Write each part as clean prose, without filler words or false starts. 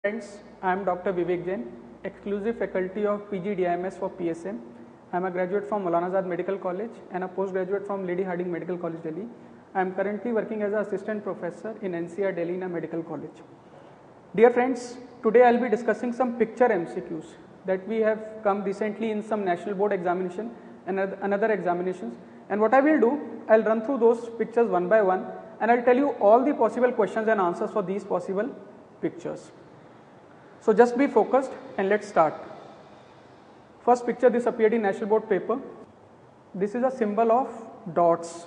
Friends, I am Dr. Vivek Jain, exclusive faculty of PG DIMS for PSM. I am a graduate from Maulana Azad Medical College and a postgraduate from Lady Hardinge Medical College, Delhi. I am currently working as an assistant professor in NCR Delhi in a medical college. Dear friends, today I will be discussing some picture MCQs that we have come recently in some national board examination and another examinations. And what I will do, I will run through those pictures one by one and I will tell you all the possible questions and answers for these possible pictures. So just be focused and let's start. First picture, this appeared in national board paper. This is a symbol of dots.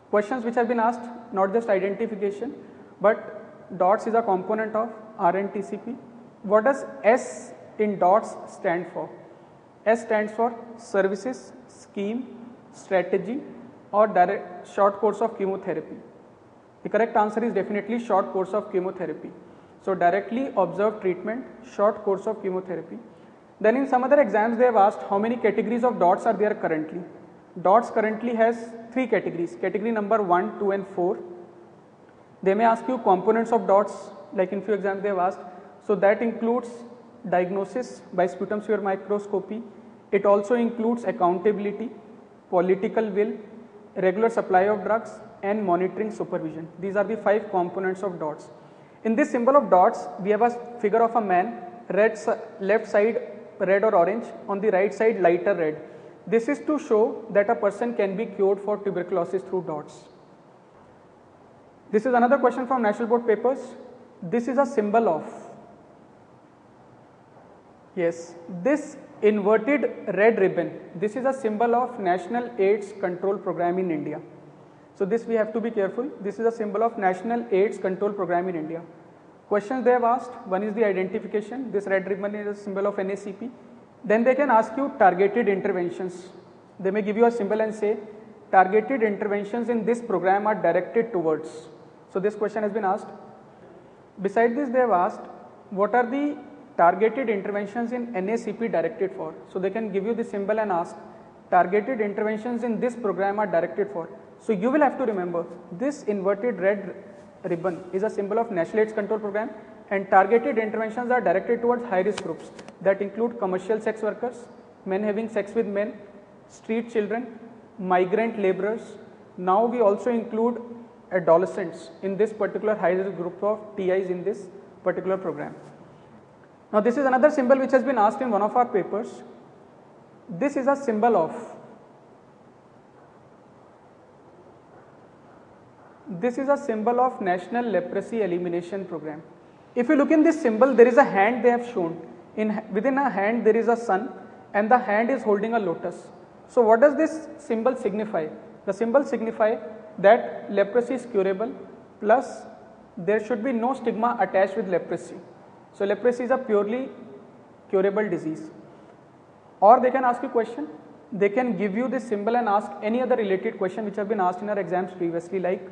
Questions which have been asked, not just identification, but dots is a component of RNTCP. What does S in dots stand for? S stands for services, scheme, strategy or direct short course of chemotherapy. The correct answer is definitely short course of chemotherapy. So directly observed treatment, short course of chemotherapy. Then in some other exams they have asked how many categories of dots are there currently. Dots currently has 3 categories, category number 1, 2 and 4. They may ask you components of dots, like in few exams they have asked. So that includes diagnosis by sputum sphere microscopy. It also includes accountability, political will, regular supply of drugs and monitoring supervision. These are the 5 components of dots. In this symbol of dots, we have a figure of a man, left side red or orange, on the right side lighter red. This is to show that a person can be cured for tuberculosis through dots. This is another question from national board papers. This is a symbol of, yes, this inverted red ribbon. This is a symbol of National AIDS Control Program in India. So this we have to be careful. This is a symbol of National AIDS Control Program in India. Questions they have asked, one is the identification. This red ribbon is a symbol of NACP. Then they can ask you targeted interventions. They may give you a symbol and say targeted interventions in this program are directed towards. So this question has been asked. Besides this, they have asked what are the targeted interventions in NACP directed for. So they can give you the symbol and ask targeted interventions in this program are directed for. So you will have to remember this inverted red ribbon is a symbol of National AIDS Control Program and targeted interventions are directed towards high risk groups that include commercial sex workers, men having sex with men, street children, migrant laborers. Now we also include adolescents in this particular high risk group of TIs in this particular program. Now this is another symbol which has been asked in one of our papers. This is a symbol of, this is a symbol of National Leprosy Elimination Program. If you look in this symbol, there is a hand they have shown. Within a hand there is a sun and the hand is holding a lotus. So what does this symbol signify? The symbol signify that leprosy is curable plus there should be no stigma attached with leprosy. So leprosy is a purely curable disease. Or they can ask you a question. They can give you this symbol and ask any other related question which have been asked in our exams previously, like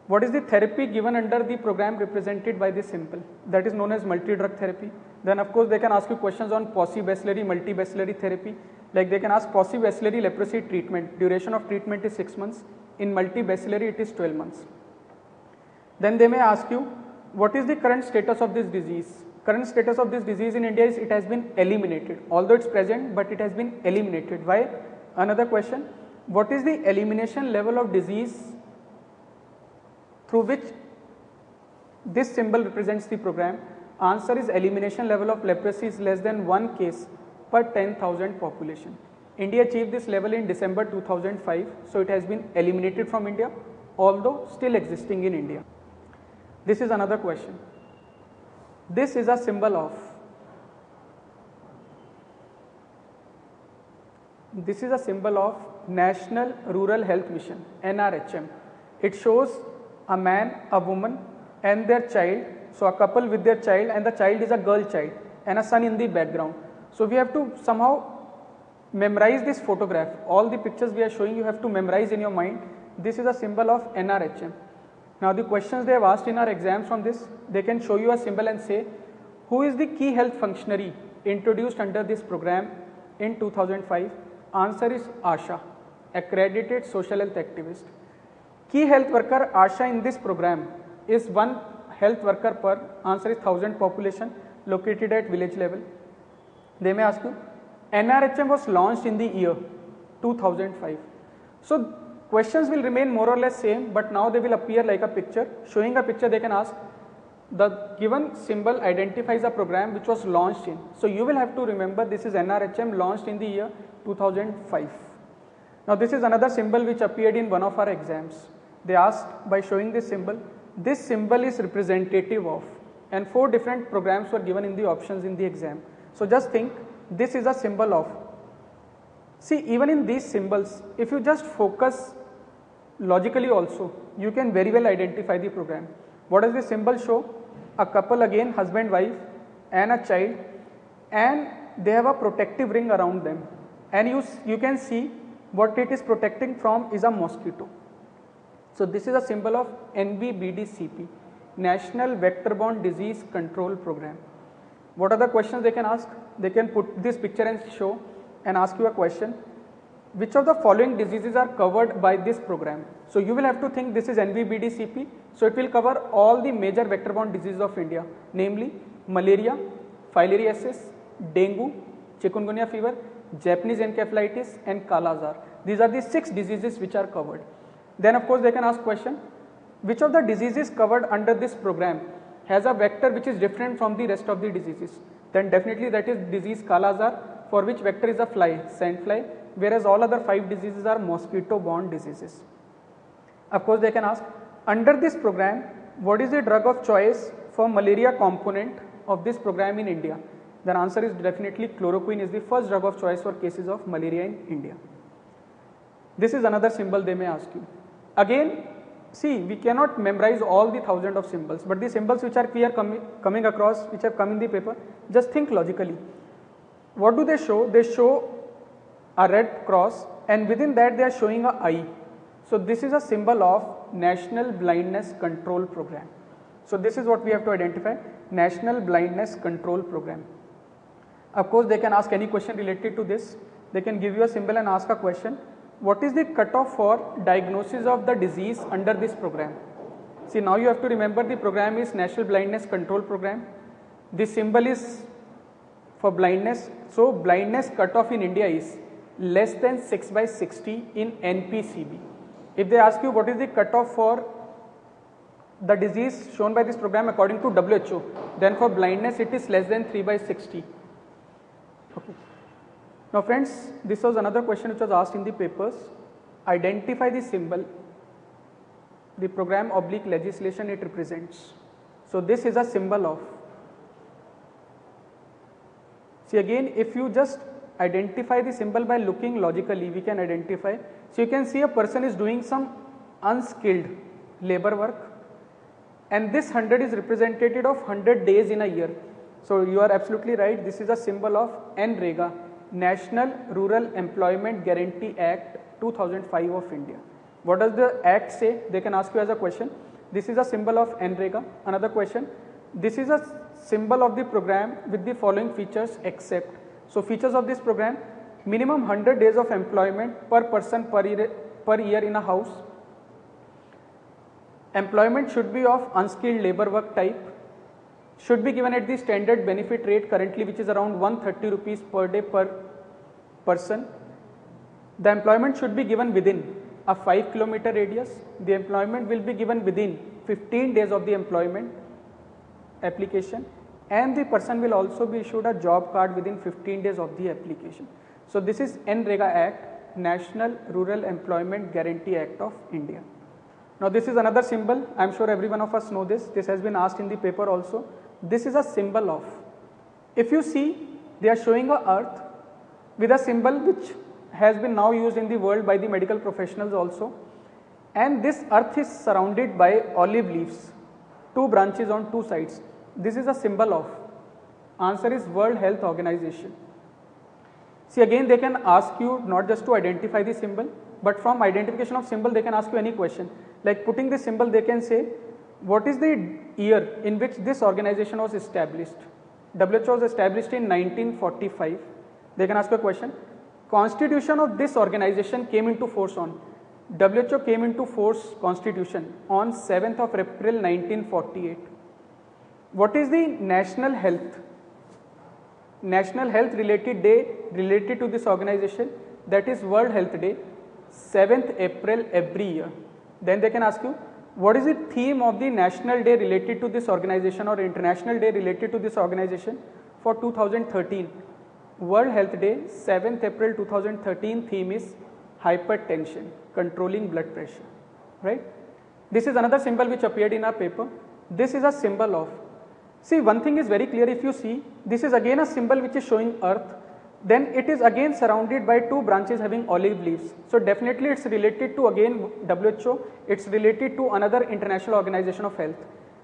what is the therapy given under the program represented by this symbol? That is known as multi-drug therapy. Then of course they can ask you questions on paucibacillary, multibacillary therapy. Like they can ask paucibacillary leprosy treatment. Duration of treatment is 6 months. In multibacillary it is 12 months. Then they may ask you what is the current status of this disease? Current status of this disease in India is it has been eliminated. Although it's present, but it has been eliminated. Why? Another question. What is the elimination level of disease through which this symbol represents the program? Answer is elimination level of leprosy is less than 1 case per 10,000 population. India achieved this level in December 2005. So it has been eliminated from India, although still existing in India. This is another question. This is a symbol of, this is a symbol of National Rural Health Mission, NRHM. It shows a man, a woman and their child. So a couple with their child and the child is a girl child and a son in the background. So we have to somehow memorize this photograph. All the pictures we are showing you have to memorize in your mind. This is a symbol of NRHM. Now the questions they have asked in our exams from this, they can show you a symbol and say, who is the key health functionary introduced under this program in 2005? Answer is ASHA, accredited social health activist. Key health worker ASHA in this program is one health worker per? Answer is 1000 population located at village level. They may ask you, NRHM was launched in the year 2005. So questions will remain more or less same, but now they will appear like a picture. Showing a picture, they can ask, the given symbol identifies a program which was launched in. So you will have to remember this is NRHM launched in the year 2005. Now this is another symbol which appeared in one of our exams. They asked by showing this symbol is representative of, and 4 different programs were given in the options in the exam. So just think, this is a symbol of. See, even in these symbols, if you just focus logically also, you can very well identify the program. What does this symbol show? A couple, again husband, wife and a child, and they have a protective ring around them, and you can see what it is protecting from is a mosquito. So this is a symbol of NVBDCP, National Vector-Borne Disease Control Program. What are the questions they can ask? They can put this picture and show and ask you a question. Which of the following diseases are covered by this program? So you will have to think this is NVBDCP, so it will cover all the major vector-borne diseases of India, namely malaria, filariasis, dengue, chikungunya fever, Japanese encephalitis and Kala-Azar. These are the 6 diseases which are covered. Then of course they can ask question, which of the diseases covered under this program has a vector which is different from the rest of the diseases? Then definitely that is disease Kala-Azar, for which vector is a fly, sand fly, whereas all other 5 diseases are mosquito-borne diseases. Of course they can ask, under this program, what is the drug of choice for malaria component of this program in India? The answer is definitely chloroquine is the first drug of choice for cases of malaria in India. This is another symbol they may ask you. Again, see, we cannot memorize all the 1000 of symbols, but the symbols which are coming across, which have come in the paper, just think logically. What do they show? They show a red cross, and within that they are showing a eye. So this is a symbol of National Blindness Control Program. So this is what we have to identify, National Blindness Control Program. Of course they can ask any question related to this. They can give you a symbol and ask a question. What is the cutoff for diagnosis of the disease under this program? See, now you have to remember the program is National Blindness Control Program. This symbol is for blindness. So blindness cutoff in India is less than 6/60 in NPCB. If they ask you what is the cutoff for the disease shown by this program according to WHO, then for blindness it is less than 3/60. Okay. Now friends, this was another question which was asked in the papers. Identify the symbol, the program / legislation it represents. So this is a symbol of. See again, if you just identify the symbol by looking logically, we can identify. So you can see a person is doing some unskilled labor work, and this 100 is representative of 100 days in a year. So you are absolutely right, this is a symbol of NREGA, National Rural Employment Guarantee Act 2005 of India. What does the act say? They can ask you as a question. This is a symbol of NREGA. Another question, this is a symbol of the program with the following features except. So features of this program, minimum 100 days of employment per person per year in a house. Employment should be of unskilled labor work type. Should be given at the standard benefit rate currently, which is around 130 rupees per day per person. The employment should be given within a 5-kilometer radius. The employment will be given within 15 days of the employment application, and the person will also be issued a job card within 15 days of the application. So this is NREGA Act, National Rural Employment Guarantee Act of India. Now this is another symbol. I am sure every one of us know this. This has been asked in the paper also. This is a symbol of. If you see, they are showing a earth with a symbol which has been now used in the world by the medical professionals also. And this earth is surrounded by olive leaves, 2 branches on 2 sides. This is a symbol of. Answer is World Health Organization. See again, they can ask you not just to identify the symbol, but from identification of symbol they can ask you any question. Like putting this symbol, they can say, what is the year in which this organization was established? WHO was established in 1945. They can ask you a question. Constitution of this organization came into force on. WHO came into force constitution on 7th of April 1948. What is the national health related day related to this organization? That is World Health Day, 7th April every year. Then they can ask you, what is the theme of the national day related to this organization or international day related to this organization for 2013? World Health Day, 7th April 2013, theme is hypertension, controlling blood pressure, right? This is another symbol which appeared in our paper. This is a symbol of, see, one thing is very clear. If you see, this is again a symbol which is showing earth, then it is again surrounded by two branches having olive leaves. So definitely it's related to again WHO, it's related to another international organization of health.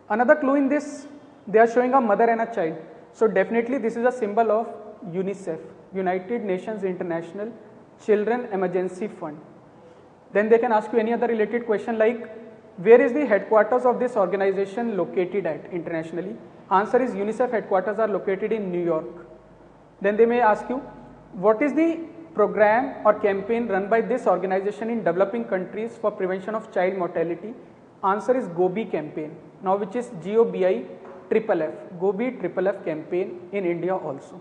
Another clue in this, they are showing a mother and a child. So definitely this is a symbol of UNICEF, United Nations International Children Emergency Fund. Then they can ask you any other related question like, where is the headquarters of this organization located at internationally? Answer is UNICEF headquarters are located in New York. Then they may ask you, what is the program or campaign run by this organization in developing countries for prevention of child mortality? Answer is GOBI campaign, now which is GOBI-FFF, GOBI-FFF campaign in India also.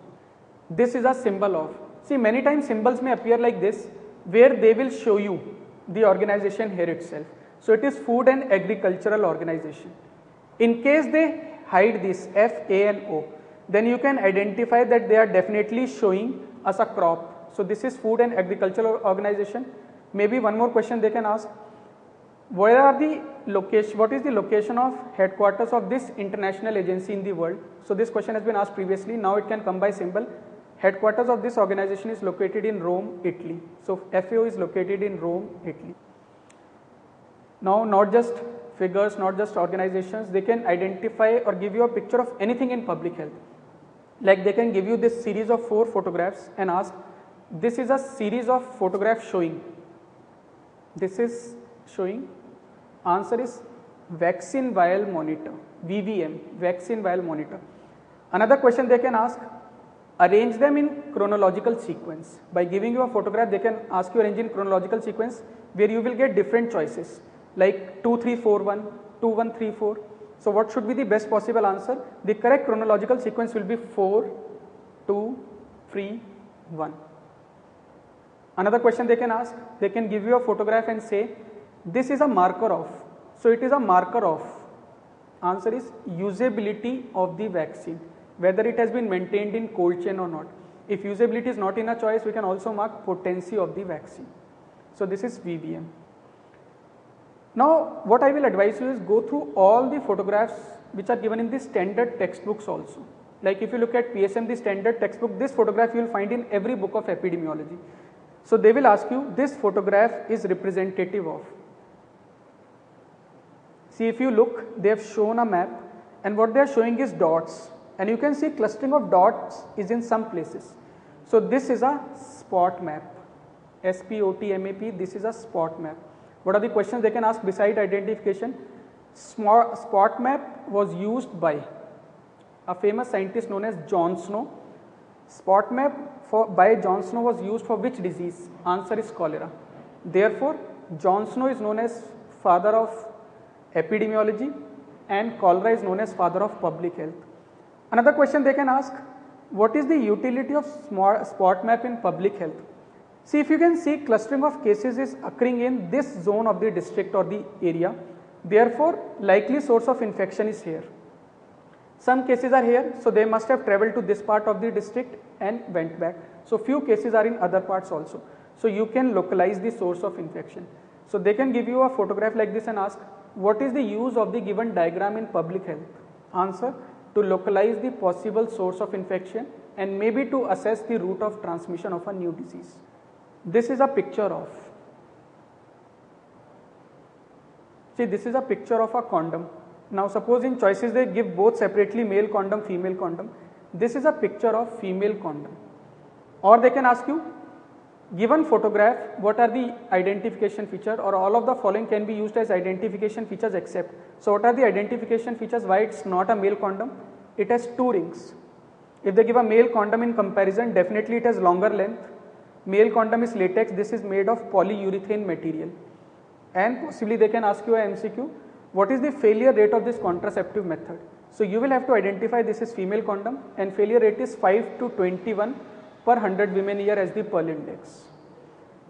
This is a symbol of, see, many times symbols may appear like this, where they will show you the organization here itself. So it is Food and Agricultural Organization. In case they hide this FANO, then you can identify that they are definitely showing us a crop. So this is Food and Agricultural Organization. Maybe one more question they can ask, where are the location, what is the location of headquarters of this international agency in the world? So this question has been asked previously, now it can come by symbol. Headquarters of this organization is located in Rome, Italy. So FAO is located in Rome, Italy. Now not just figures, not just organizations, they can identify or give you a picture of anything in public health. Like they can give you this series of 4 photographs and ask, this is a series of photographs showing. This is showing, answer is vaccine vial monitor, VVM, vaccine vial monitor. Another question they can ask, arrange them in chronological sequence. By giving you a photograph, they can ask you arrange in chronological sequence where you will get different choices like 2, 3, 4, 1, 2, 1, 3, 4. So what should be the best possible answer? The correct chronological sequence will be 4, 2, 3, 1. Another question they can ask, they can give you a photograph and say, this is a marker of. So it is a marker of. Answer is usability of the vaccine, whether it has been maintained in cold chain or not. If usability is not in a choice, we can also mark potency of the vaccine. So this is VVM. Now what I will advise you is go through all the photographs which are given in the standard textbooks also. Like if you look at PSM, the standard textbook, this photograph you will find in every book of epidemiology. So they will ask you, this photograph is representative of. See, if you look, they have shown a map and what they are showing is dots, and you can see clustering of dots is in some places. So this is a spot map, SPOT-MAP, this is a spot map. What are the questions they can ask beside identification? Spot map was used by a famous scientist known as John Snow. Spot map by John Snow was used for which disease? Answer is cholera. Therefore, John Snow is known as father of epidemiology and cholera is known as father of public health. Another question they can ask, what is the utility of spot map in public health? See, if you can see, clustering of cases is occurring in this zone of the district or the area. Therefore, likely source of infection is here. Some cases are here, so they must have traveled to this part of the district and went back. So few cases are in other parts also. So you can localize the source of infection. So they can give you a photograph like this and ask, what is the use of the given diagram in public health? Answer, to localize the possible source of infection and maybe to assess the route of transmission of a new disease. This is a picture of, see, this is a picture of a condom. Now suppose in choices they give both separately male condom, female condom. This is a picture of female condom. Or they can ask you, given photograph, what are the identification feature, or all of the following can be used as identification features except. So what are the identification features why it's not a male condom? It has 2 rings. If they give a male condom in comparison, definitely it has longer length. Male condom is latex, this is made of polyurethane material. And possibly they can ask you a MCQ, what is the failure rate of this contraceptive method? So you will have to identify this is female condom and failure rate is 5 to 21 per 100 women year as the Pearl index.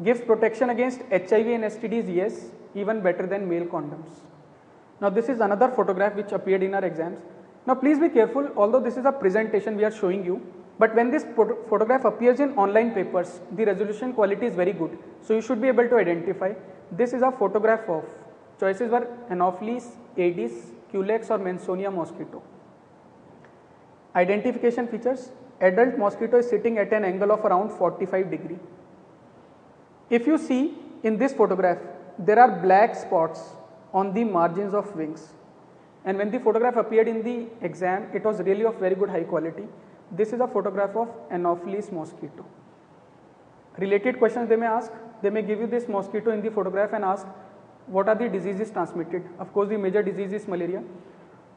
Gives protection against HIV and STDs, yes, even better than male condoms. Now this is another photograph which appeared in our exams. Now please be careful, although this is a presentation we are showing you, but when this photograph appears in online papers, the resolution quality is very good. So you should be able to identify. This is a photograph of, choices were Anopheles, Aedes, Culex or Mansonia mosquito. Identification features, adult mosquito is sitting at an angle of around 45 degree. If you see in this photograph, there are black spots on the margins of wings. And when the photograph appeared in the exam, it was really of very good high quality. This is a photograph of Anopheles mosquito. Related questions they may ask, they may give you this mosquito in the photograph and ask, what are the diseases transmitted? Of course, the major disease is malaria.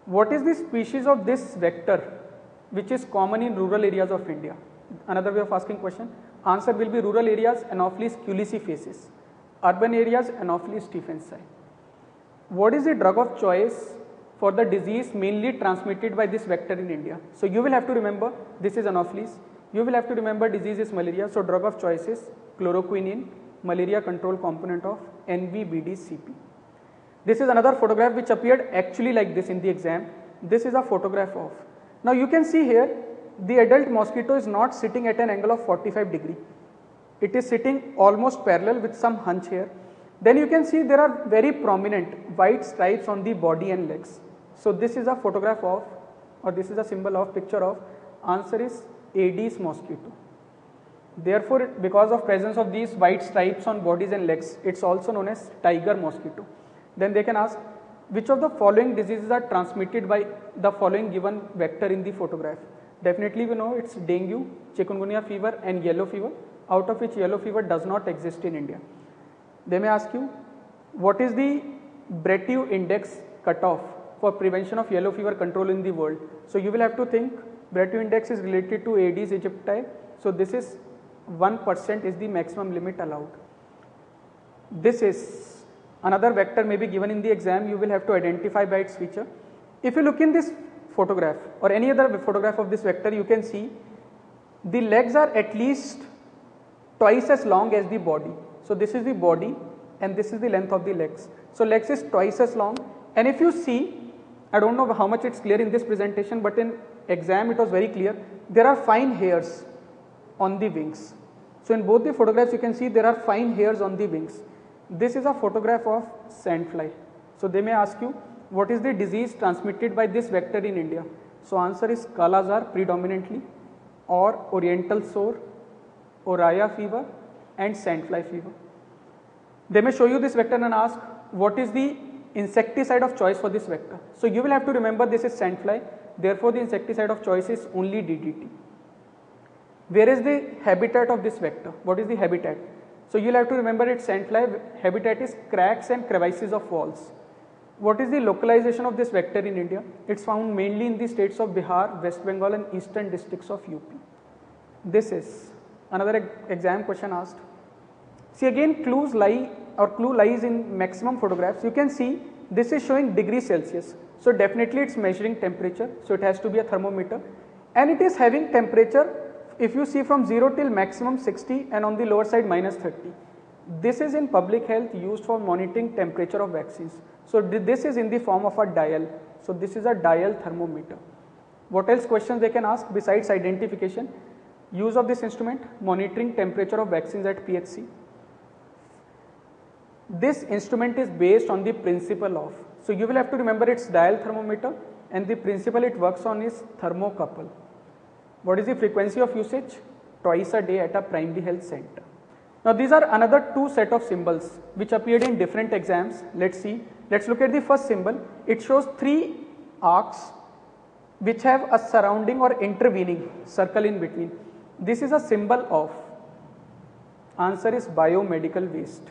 What is the species of this vector which is common in rural areas of India? Another way of asking question. Answer will be rural areas, Anopheles culicifacis. Urban areas, Anopheles stephensi. What is the drug of choice for the disease mainly transmitted by this vector in India? So you will have to remember this is Anopheles. You will have to remember disease is malaria. So drug of choice is chloroquine, malaria control component of NVBD-CP. This is another photograph which appeared actually like this in the exam. This is a photograph of. Now you can see here the adult mosquito is not sitting at an angle of 45 degree. It is sitting almost parallel with some hunch here. Then you can see there are very prominent white stripes on the body and legs. So this is a photograph of, or this is a symbol of, picture of. Answer is Aedes mosquito. Therefore, because of presence of these white stripes on bodies and legs, it's also known as tiger mosquito. Then they can ask, which of the following diseases are transmitted by the following given vector in the photograph? Definitely we know it's dengue, chikungunya fever and yellow fever, out of which yellow fever does not exist in India. They may ask you, what is the Breteuil index cutoff for prevention of yellow fever control in the world? So you will have to think Breteuil index is related to Aedes aegypti. So this is 1% is the maximum limit allowed. This is another vector may be given in the exam. You will have to identify by its feature. If you look in this photograph or any other photograph of this vector, you can see the legs are at least twice as long as the body. So this is the body and this is the length of the legs. So legs is twice as long, and if you see, I don't know how much it's clear in this presentation, but in exam it was very clear, there are fine hairs on the wings. So in both the photographs you can see there are fine hairs on the wings. This is a photograph of sandfly. So they may ask you, what is the disease transmitted by this vector in India? So answer is Kala Azar predominantly, or oriental sore, Oraya fever and sandfly fever. They may show you this vector and ask, what is the insecticide of choice for this vector? So you will have to remember this is sandfly, therefore the insecticide of choice is only DDT. Where is the habitat of this vector? What is the habitat? So you will have to remember its sandfly habitat is cracks and crevices of walls. What is the localization of this vector in India? It's found mainly in the states of Bihar, West Bengal and eastern districts of UP. This is another exam question asked. See again clue lies in maximum photographs. You can see this is showing degree Celsius. So definitely it's measuring temperature. So it has to be a thermometer, and it is having temperature if you see from 0 till maximum 60 and on the lower side minus 30. This is in public health used for monitoring temperature of vaccines. So this is in the form of a dial. So this is a dial thermometer. What else questions they can ask besides identification? Use of this instrument, monitoring temperature of vaccines at PHC. This instrument is based on the principle of, so you will have to remember its dial thermometer, and the principle it works on is thermocouple. What is the frequency of usage? Twice a day at a primary health center. Now these are another two set of symbols which appeared in different exams. Let's see. Let's look at the first symbol. It shows three arcs which have a surrounding or intervening circle in between. This is a symbol of, answer is biomedical waste.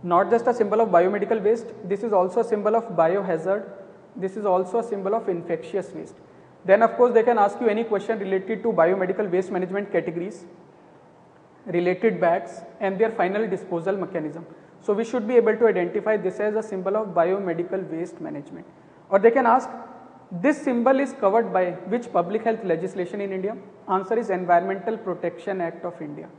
Not just a symbol of biomedical waste, this is also a symbol of biohazard. This is also a symbol of infectious waste. Then of course they can ask you any question related to biomedical waste management categories, related bags and their final disposal mechanism. So we should be able to identify this as a symbol of biomedical waste management. Or they can ask This symbol is covered by which public health legislation in India? Answer is Environmental Protection Act of India.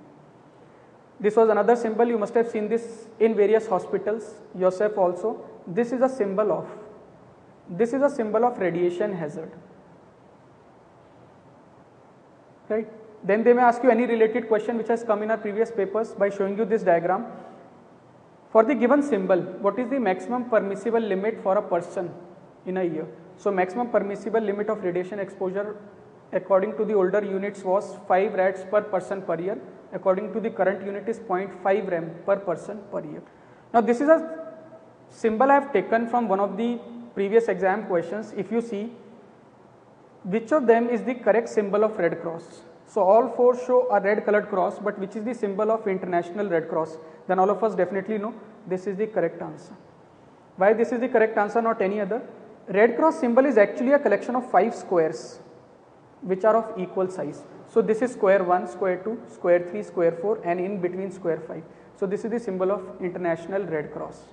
This was another symbol, you must have seen this in various hospitals yourself also. This is a symbol of radiation hazard. Right? Then they may ask you any related question which has come in our previous papers by showing you this diagram. For the given symbol, what is the maximum permissible limit for a person in a year? So maximum permissible limit of radiation exposure according to the older units was 5 rads per person per year. According to the current unit is 0.5 rem per person per year. Now this is a symbol I have taken from one of the previous exam questions. If you see, which of them is the correct symbol of Red Cross? So all 4 show a red colored cross, but which is the symbol of International Red Cross? Then all of us definitely know this is the correct answer. Why this is the correct answer, not any other? Red Cross symbol is actually a collection of 5 squares which are of equal size. So this is square 1, square 2, square 3, square 4 and in between square 5. So this is the symbol of International Red Cross.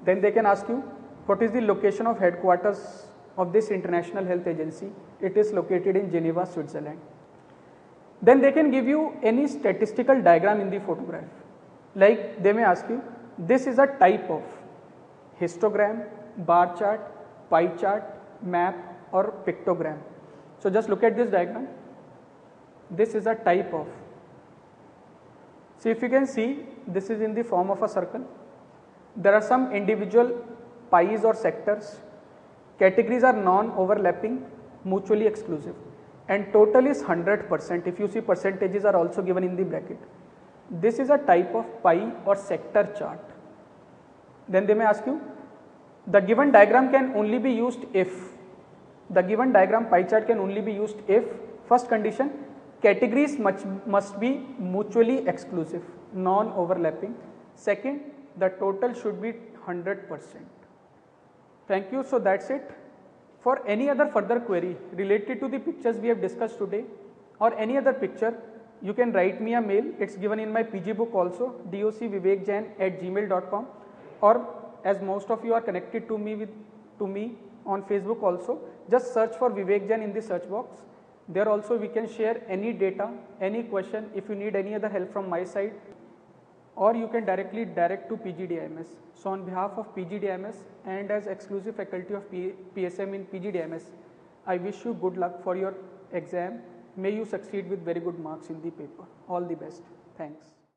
Then they can ask you, what is the location of headquarters of this International Health Agency? It is located in Geneva, Switzerland. Then they can give you any statistical diagram in the photograph. Like they may ask you, this is a type of histogram, bar chart, pie chart, map or pictogram. So just look at this diagram. This is a type of. So if you can see, this is in the form of a circle. There are some individual pies or sectors. Categories are non-overlapping, mutually exclusive, and total is 100%. If you see, percentages are also given in the bracket. This is a type of pie or sector chart. Then they may ask you, the given diagram can only be used if, the given diagram pie chart can only be used if, first condition, categories must be mutually exclusive, non-overlapping. Second, the total should be 100%. Thank you. So that's it. For any other further query related to the pictures we have discussed today or any other picture, you can write me a mail. It's given in my PG book also, docvivekjain@gmail.com, or as most of you are connected to me on Facebook also, just search for Vivek Jain in the search box. There also we can share any data, any question if you need any other help from my side, or you can directly direct to PGDIMS. So on behalf of PGDIMS and as exclusive faculty of PSM in PGDIMS, I wish you good luck for your exam. May you succeed with very good marks in the paper. All the best. Thanks.